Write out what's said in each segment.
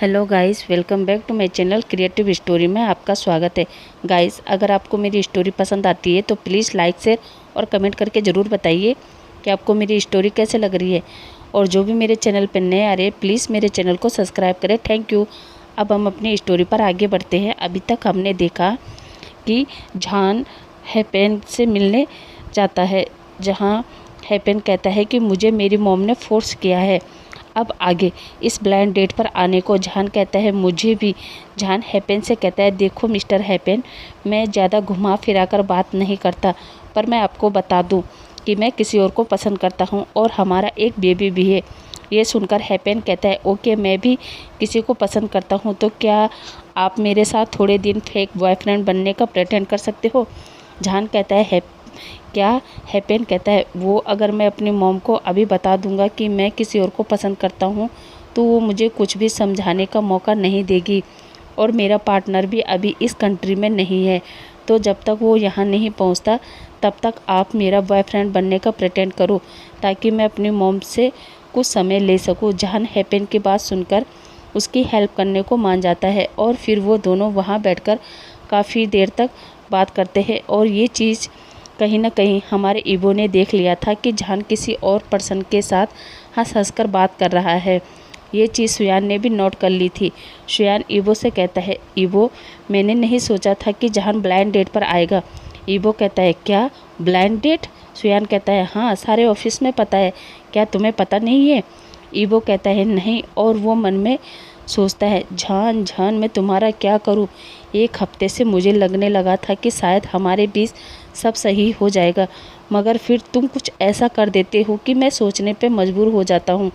Hello guys, welcome back to my channel creative story में आपका स्वागत है। गाइस, अगर आपको मेरी स्टोरी पसंद आती है तो प्लीज़ लाइक शेयर और कमेंट करके ज़रूर बताइए कि आपको मेरी स्टोरी कैसे लग रही है। और जो भी मेरे चैनल पर नए आ रहे हैं प्लीज़ मेरे चैनल को सब्सक्राइब करें। Thank you. अब हम अपनी स्टोरी पर आगे बढ़ते हैं। अभी तक हमने देखा कि जहान हैपेन से मिलने जाता है, जहाँ हैपेन कहता है कि मुझे मेरी मॉम ने फोर्स किया है। अब आगे इस ब्लाइंड डेट पर आने को जहान कहता है मुझे भी। जहान हैपेन से कहता है देखो मिस्टर हैपेन, मैं ज़्यादा घुमा फिरा कर बात नहीं करता, पर मैं आपको बता दूं कि मैं किसी और को पसंद करता हूं और हमारा एक बेबी भी है। ये सुनकर हैपेन कहता है ओके, मैं भी किसी को पसंद करता हूं, तो क्या आप मेरे साथ थोड़े दिन फेक बॉयफ्रेंड बनने का प्रेटेंड कर सकते हो। जहान कहता है क्या। हैपेन कहता है वो अगर मैं अपनी मॉम को अभी बता दूंगा कि मैं किसी और को पसंद करता हूँ तो वो मुझे कुछ भी समझाने का मौका नहीं देगी, और मेरा पार्टनर भी अभी इस कंट्री में नहीं है, तो जब तक वो यहाँ नहीं पहुँचता तब तक आप मेरा बॉयफ्रेंड बनने का प्रेटेंड करो ताकि मैं अपनी मॉम से कुछ समय ले सकूँ। जहान हैपेन की बात सुनकर उसकी हेल्प करने को मान जाता है और फिर वो दोनों वहाँ बैठकर काफ़ी देर तक बात करते हैं। और ये चीज़ कहीं ना कहीं हमारे ईबो ने देख लिया था कि जहान किसी और पर्सन के साथ हंस कर बात कर रहा है। ये चीज़ सुयान ने भी नोट कर ली थी। सुयान ईबो से कहता है ईबो, मैंने नहीं सोचा था कि जहान ब्लाइंड डेट पर आएगा। ईबो कहता है क्या ब्लाइंड डेट। सुयान कहता है हाँ, सारे ऑफिस में पता है, क्या तुम्हें पता नहीं है। ईबो कहता है नहीं, और वो मन में सोचता है जान जान मैं तुम्हारा क्या करूं। एक हफ्ते से मुझे लगने लगा था कि शायद हमारे बीच सब सही हो जाएगा, मगर फिर तुम कुछ ऐसा कर देते हो कि मैं सोचने पे मजबूर हो जाता हूँ।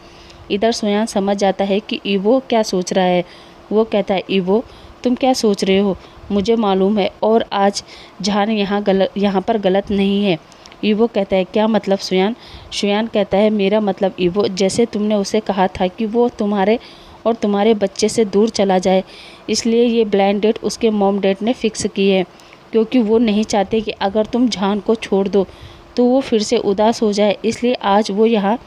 इधर सुयान समझ जाता है कि ईबो क्या सोच रहा है। वो कहता है ईबो, तुम क्या सोच रहे हो मुझे मालूम है, और आज जान यहाँ पर गलत नहीं है। ईबो कहता है क्या मतलब सुयान। सुयान कहता है मेरा मतलब ईबो, जैसे तुमने उसे कहा था कि वो तुम्हारे और तुम्हारे बच्चे से दूर चला जाए, इसलिए ये ब्लाइंड डेट उसके मॉम डैड ने फिक्स की है, क्योंकि वो नहीं चाहते कि अगर तुम जहान को छोड़ दो तो वो फिर से उदास हो जाए। इसलिए आज वो यहाँ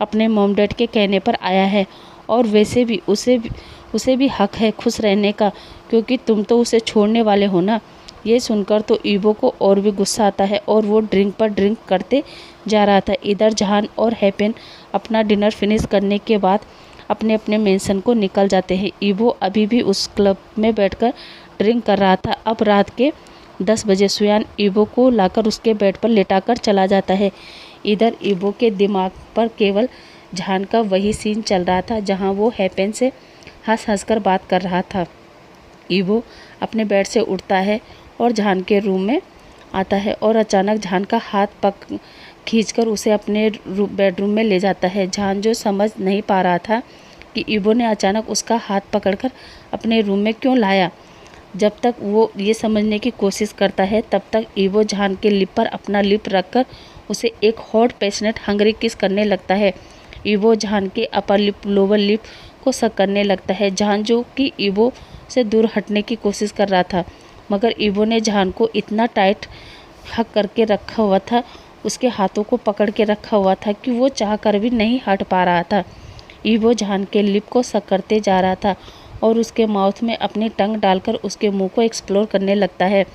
अपने मॉम डैड के कहने पर आया है, और वैसे भी उसे भी हक है खुश रहने का, क्योंकि तुम तो उसे छोड़ने वाले हो ना। ये सुनकर तो ईबो को और भी गुस्सा आता है और वो ड्रिंक पर ड्रिंक करते जा रहा था। इधर जहान और हैपेन अपना डिनर फिनिश करने के बाद अपने अपने मेंशन को निकल जाते हैं। ईबो अभी भी उस क्लब में बैठकर ड्रिंक कर रहा था। अब रात के 10 बजे सुयान ईबो को लाकर उसके बेड पर लेटाकर चला जाता है। इधर ईबो के दिमाग पर केवल जहान का वही सीन चल रहा था जहां वो हैपेन से हंस कर बात कर रहा था। ईबो अपने बेड से उठता है और जहान के रूम में आता है, और अचानक जहान का हाथ खींचकर उसे अपने बेडरूम में ले जाता है। जहान जो समझ नहीं पा रहा था कि ईबो ने अचानक उसका हाथ पकड़कर अपने रूम में क्यों लाया। जब तक वो ये समझने की कोशिश करता है तब तक ईबो जहान के लिप पर अपना लिप रखकर उसे एक हॉट पैशनेट हंगरी किस करने लगता है। ईबो जहान के अपर लिप लोअर लिप को सक करने लगता है। जहान जो कि ईबो से दूर हटने की कोशिश कर रहा था, मगर ईबो ने जहान को इतना टाइट हक करके रखा हुआ था, उसके हाथों को पकड़ के रखा हुआ था कि वो चाह कर भी नहीं हट पा रहा था। ईबो जहान के लिप को सक करते जा रहा था और उसके माउथ में अपनी टंग डालकर उसके मुंह को एक्सप्लोर करने लगता है।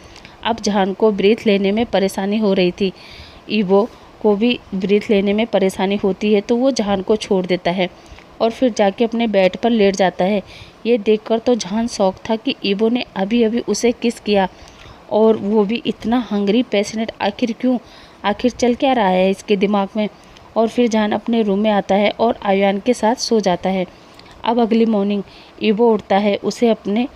अब जहान को ब्रीथ लेने में परेशानी हो रही थी। ईबो को भी ब्रीथ लेने में परेशानी होती है, तो वो जहान को छोड़ देता है और फिर जाके अपने बेड पर लेट जाता है। ये देखकर तो जहान शौक था कि ईबो ने अभी अभी उसे किस किया, और वो भी इतना हंगरी पैशनेट। आखिर क्यों, आखिर चल क्या रहा है इसके दिमाग में। और फिर जहान अपने रूम में आता है और आयान के साथ सो जाता है। अब अगली मॉर्निंग ईबो उठता है, उसे अपने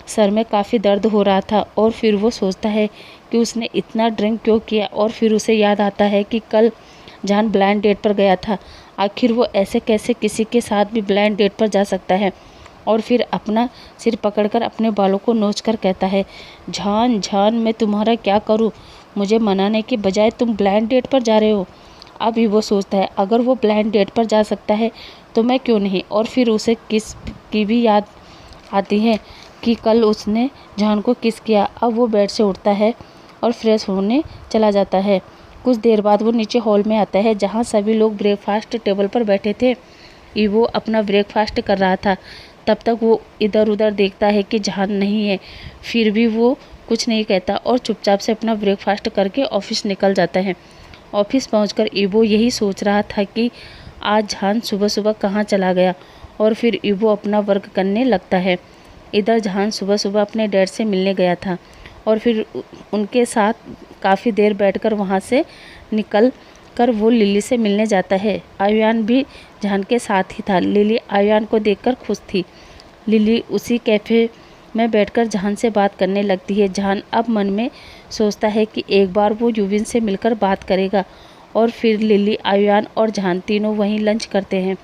सर में काफ़ी दर्द हो रहा था, और फिर वो सोचता है कि उसने इतना ड्रिंक क्यों किया। और फिर उसे याद आता है कि कल जहान ब्लाइंड डेट पर गया था, आखिर वो ऐसे कैसे किसी के साथ भी ब्लाइंड डेट पर जा सकता है। और फिर अपना सिर पकड़कर अपने बालों को नोचकर कहता है जान जान मैं तुम्हारा क्या करूं, मुझे मनाने के बजाय तुम ब्लाइंड डेट पर जा रहे हो। अभी वो सोचता है अगर वो ब्लाइंड डेट पर जा सकता है तो मैं क्यों नहीं। और फिर उसे किस की भी याद आती है कि कल उसने जहान को किस किया। अब वो बेड से उठता है और फ्रेश होने चला जाता है। कुछ देर बाद वो नीचे हॉल में आता है जहाँ सभी लोग ब्रेकफास्ट टेबल पर बैठे थे। ईबो अपना ब्रेकफास्ट कर रहा था। तब तक वो इधर उधर देखता है कि जहान नहीं है, फिर भी वो कुछ नहीं कहता और चुपचाप से अपना ब्रेकफास्ट करके ऑफिस निकल जाता है। ऑफिस पहुंचकर ईवो यही सोच रहा था कि आज जहान सुबह सुबह कहाँ चला गया, और फिर ईवो अपना वर्क करने लगता है। इधर जहान सुबह सुबह अपने डैड से मिलने गया था और फिर उनके साथ काफ़ी देर बैठकर वहाँ से निकल कर वो लिली से मिलने जाता है। आयुआन भी जहान के साथ ही था। लिली आयुआन को देखकर खुश थी। लिली उसी कैफ़े में बैठकर जहान से बात करने लगती है। जहान अब मन में सोचता है कि एक बार वो यूविन से मिलकर बात करेगा, और फिर लिली, आयुआन और जहान तीनों वहीं लंच करते हैं।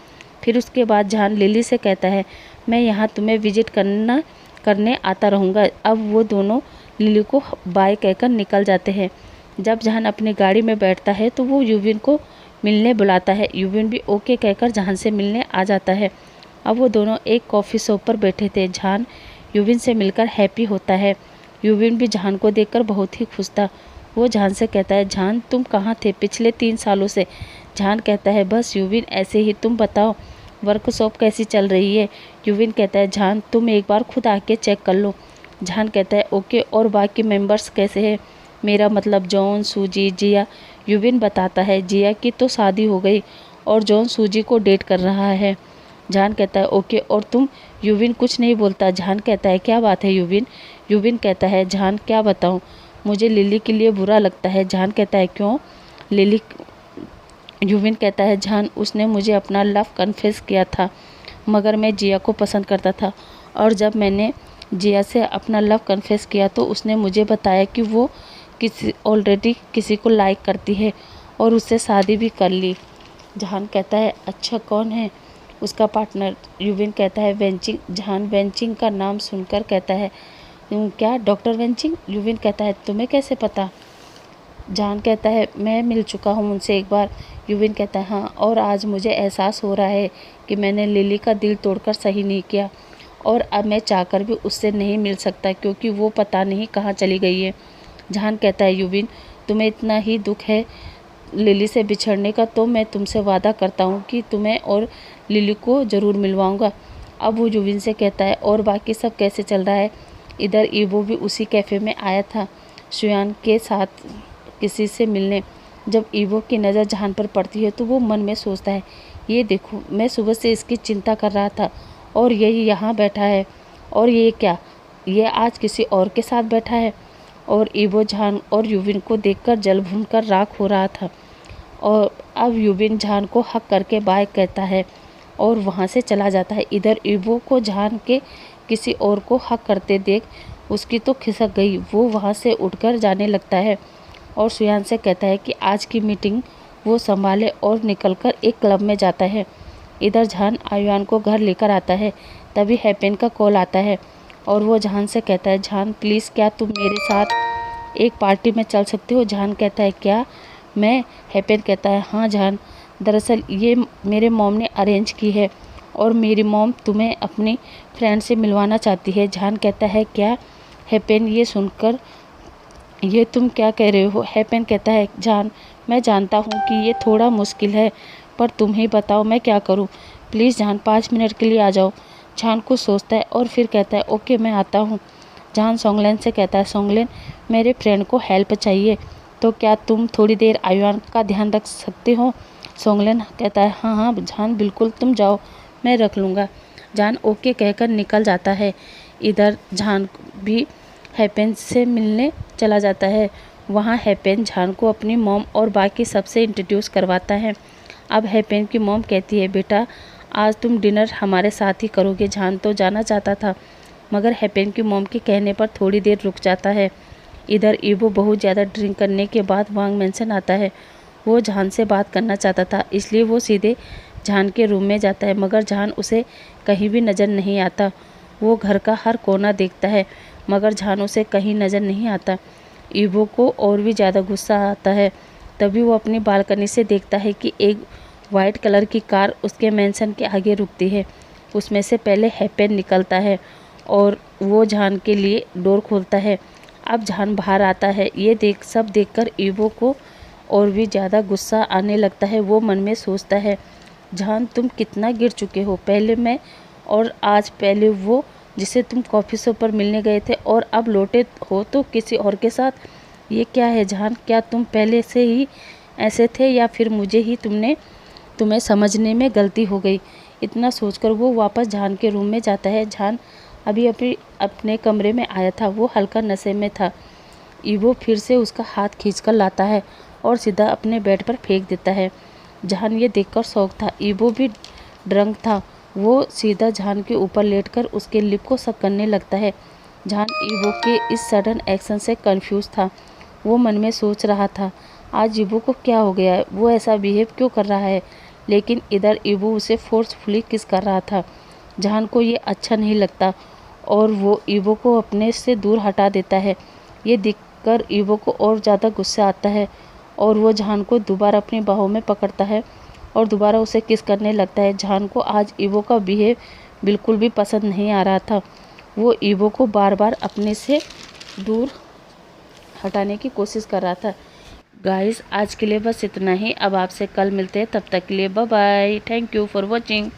फिर उसके बाद जहान लिली से कहता है, मैं यहाँ तुम्हें विजिट करने आता रहूँगा। अब वो दोनों लिली को बाय कहकर निकल जाते हैं। जब जहान अपनी गाड़ी में बैठता है तो वो यूविन को मिलने बुलाता है। यूविन भी ओके कहकर जहान से मिलने आ जाता है। अब वो दोनों एक कॉफ़ी शॉप पर बैठे थे। जहान यूविन से मिलकर हैप्पी होता है। यूविन भी जहान को देखकर बहुत ही खुश था। वो जहान से कहता है, जहान तुम कहाँ थे पिछले 3 सालों से? जहान कहता है, बस यूविन ऐसे ही, तुम बताओ वर्कशॉप कैसी चल रही है? यूविन कहता है, जहान तुम एक बार खुद आके चेक कर लो। जहान कहता है, ओके, और बाकी मेंबर्स कैसे हैं? मेरा मतलब जॉन, सूजी, जिया। यूविन बताता है, जिया की तो शादी हो गई और जॉन सूजी को डेट कर रहा है। जहान कहता है, ओके, और तुम? यूविन कुछ नहीं बोलता। जहान कहता है, क्या बात है यूविन? यूविन कहता है, जहान क्या बताऊं, मुझे लिली के लिए बुरा लगता है। जहान कहता है, क्यों? लिली यूविन कहता है, जहान उसने मुझे अपना लव कन्फेस किया था, मगर मैं जिया को पसंद करता था, और जब मैंने जिया से अपना लव कन्फेस किया तो उसने मुझे बताया कि वो ऑलरेडी किसी को लाइक करती है और उससे शादी भी कर ली। जहान कहता है, अच्छा, कौन है उसका पार्टनर? यूविन कहता है, वेंचिंग। जहान वेंचिंग का नाम सुनकर कहता है, क्या डॉक्टर वेंचिंग? यूविन कहता है, तुम्हें कैसे पता? जहान कहता है, मैं मिल चुका हूँ उनसे एक बार। यूविन कहता है, हाँ, और आज मुझे एहसास हो रहा है कि मैंने लिली का दिल तोड़कर सही नहीं किया, और अब मैं चाहकर भी उससे नहीं मिल सकता क्योंकि वो पता नहीं कहाँ चली गई है। जहान कहता है, यूविन, तुम्हें इतना ही दुख है लिली से बिछड़ने का, तो मैं तुमसे वादा करता हूँ कि तुम्हें और लिली को ज़रूर मिलवाऊँगा। अब वो यूविन से कहता है, और बाकी सब कैसे चल रहा है? इधर ईवो भी उसी कैफ़े में आया था शुयान के साथ किसी से मिलने। जब ईवो की नज़र जहान पर पड़ती है तो वो मन में सोचता है, ये देखो, मैं सुबह से इसकी चिंता कर रहा था और यही यहाँ बैठा है, और ये क्या, ये आज किसी और के साथ बैठा है? और ईवो जहान और यूविन को देखकर जल भून कर राख हो रहा था। और अब यूविन जहान को हक करके बाय कहता है और वहाँ से चला जाता है। इधर ईवो को जहान के किसी और को हक करते देख उसकी तो खिसक गई। वो वहाँ से उठकर जाने लगता है और शुयान से कहता है कि आज की मीटिंग वो संभाले, और निकलकर एक क्लब में जाता है। इधर जहान आयुआन को घर लेकर आता है। तभी हैपेन का कॉल आता है और वो जहान से कहता है, जहान प्लीज़, क्या तुम मेरे साथ एक पार्टी में चल सकते हो? जहान कहता है, क्या मैं? हैपेन कहता है, हाँ जहान, दरअसल ये मेरे मॉम ने अरेंज की है और मेरी मॉम तुम्हें अपनी फ्रेंड से मिलवाना चाहती है। जहान कहता है, क्या? हैपेन ये सुनकर, ये तुम क्या कह रहे हो? हैपेन कहता है, जहान, मैं जानता हूँ कि ये थोड़ा मुश्किल है, पर तुम ही बताओ मैं क्या करूँ? प्लीज़ जहान, 5 मिनट के लिए आ जाओ। जहान कुछ सोचता है और फिर कहता है, ओके, मैं आता हूँ। जहान सोंगलेन से कहता है, सोंगलेन, मेरे फ्रेंड को हेल्प चाहिए, तो क्या तुम थोड़ी देर आयुआन का ध्यान रख सकते हो? सोंगलेन कहता है, हाँ हाँ जहान, बिल्कुल, तुम जाओ, मैं रख लूँगा। जहान ओके कहकर निकल जाता है। इधर जहान भी हैपेन से मिलने चला जाता है। वहाँ हैपेन जहान को अपनी मॉम और बाकी सबसे इंट्रोड्यूस करवाता है। अब हैपेन की मॉम कहती है, बेटा, आज तुम डिनर हमारे साथ ही करोगे। जहान तो जाना चाहता था, मगर हैपेन की मॉम के कहने पर थोड़ी देर रुक जाता है। इधर ईवो बहुत ज़्यादा ड्रिंक करने के बाद वांग मेंशन आता है। वो जहान से बात करना चाहता था, इसलिए वो सीधे जहान के रूम में जाता है, मगर जहान उसे कहीं भी नज़र नहीं आता। वो घर का हर कोना देखता है, मगर जहान उसे कहीं नज़र नहीं आता। ईवो को और भी ज़्यादा गुस्सा आता है। तभी वो अपनी बालकनी से देखता है कि एक वाइट कलर की कार उसके मेंशन के आगे रुकती है। उसमें से पहले हैपेन निकलता है और वो जहान के लिए डोर खोलता है। अब जहान बाहर आता है। ये सब देखकर ईवो को और भी ज़्यादा गुस्सा आने लगता है। वो मन में सोचता है, जहान, तुम कितना गिर चुके हो। पहले मैं और आज पहले वो जिसे तुम कॉफ़ी शॉप पर मिलने गए थे और अब लौटे हो तो किसी और के साथ। ये क्या है जहान, क्या तुम पहले से ही ऐसे थे या फिर मुझे ही तुम्हें समझने में गलती हो गई। इतना सोचकर वो वापस जहान के रूम में जाता है। जहान अभी अपने कमरे में आया था, वो हल्का नशे में था। ईवो फिर से उसका हाथ खींचकर लाता है और सीधा अपने बेड पर फेंक देता है। जहान ये देखकर शौक था, ईवो भी ड्रंक था। वो सीधा जहान के ऊपर लेटकर उसके लिप को सक करने लगता है। जहान ईवो के इस सडन एक्शन से कंफ्यूज था। वो मन में सोच रहा था, आज ईवो को क्या हो गया है, वो ऐसा बिहेव क्यों कर रहा है। लेकिन इधर ईवो उसे फोर्सफुली किस कर रहा था। जहान को ये अच्छा नहीं लगता और वो ईवो को अपने से दूर हटा देता है। ये देखकर ईवो को और ज़्यादा गुस्सा आता है और वो जहान को दोबारा अपनी बाहों में पकड़ता है और दोबारा उसे किस करने लगता है। जहान को आज ईवो का बिहेव बिल्कुल भी पसंद नहीं आ रहा था। वो ईवो को बार बार अपने से दूर हटाने की कोशिश कर रहा था। गाइस, आज के लिए बस इतना ही। अब आपसे कल मिलते हैं, तब तक के लिए bye bye. Thank you for watching.